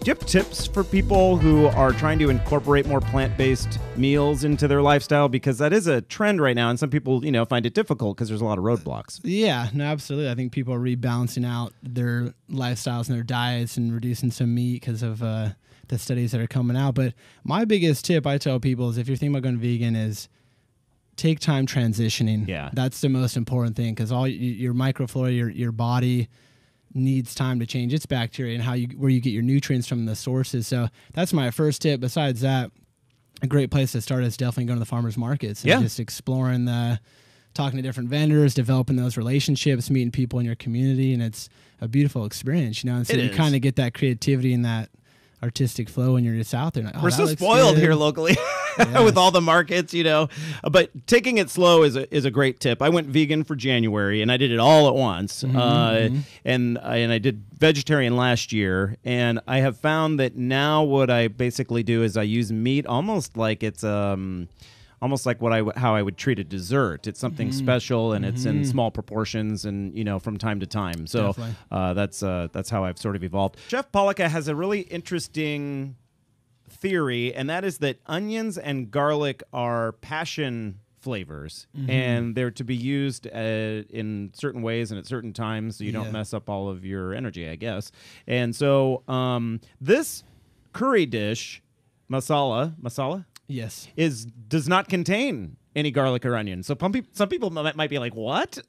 Do you have tips for people who are trying to incorporate more plant-based meals into their lifestyle? Because that is a trend right now, and some people, find it difficult because there's a lot of roadblocks. Yeah, no, absolutely. I think people are rebalancing out their lifestyles and their diets and reducing some meat because of the studies that are coming out. But my biggest tip I tell people is if you're thinking about going vegan is take time transitioning. Yeah. That's the most important thing because all your microflora, your body needs time to change its bacteria and where you get your nutrients from the sources. So that's my first tip. Besides that, a great place to start is definitely going to the farmers markets and just exploring talking to different vendors, developing those relationships, meeting people in your community, and it's a beautiful experience, And so you kind of get that creativity and that artistic flow when you're just out there. Like, we're so spoiled here locally with all the markets, But taking it slow is a great tip. I went vegan for January, and I did it all at once. And I did vegetarian last year, and I have found that now what I basically do is I use meat almost like it's almost like how I would treat a dessert. It's something special, and it's in small proportions, and from time to time. So that's how I've sort of evolved. Chef Pollica has a really interesting theory, and that is that onions and garlic are passion flavors, and they're to be used in certain ways and at certain times, so you don't mess up all of your energy, I guess. And so this curry dish, masala. Yes. Does not contain any garlic or onion. So some people might be like, what?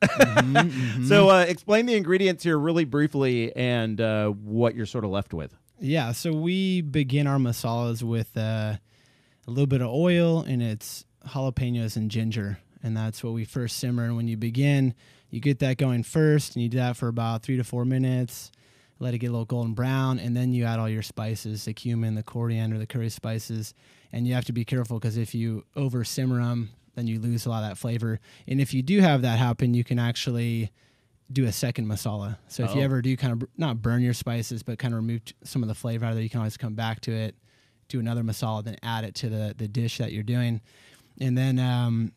So explain the ingredients here really briefly and what you're sort of left with. Yeah, so we begin our masalas with a little bit of oil, and it's jalapenos and ginger, and that's what we first simmer. And when you begin, you get that going first, and you do that for about 3 to 4 minutes. Let it get a little golden brown, and then you add all your spices, the cumin, the coriander, the curry spices. And you have to be careful because if you over simmer them, then you lose a lot of that flavor. And if you do have that happen, you can actually do a second masala. So if you ever do kind of not burn your spices, but kind of remove some of the flavor out of it, you can always come back to it, do another masala, then add it to the dish that you're doing. And then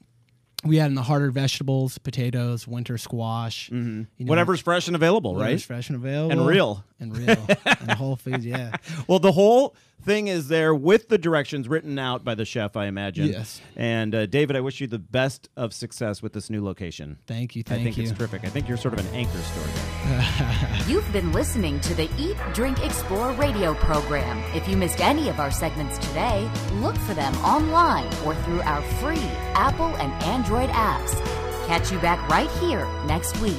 we add in the harder vegetables, potatoes, winter squash. Whatever's fresh and available, right? Whatever's fresh and available. And real. And Whole Foods, yeah. Well, the whole thing is there with the directions written out by the chef, I imagine. Yes. And David, I wish you the best of success with this new location. Thank you. I think it's terrific. I think you're sort of an anchor story. You've been listening to the Eat, Drink, Explore radio program. If you missed any of our segments today, look for them online or through our free Apple and Android apps. Catch you back right here next week.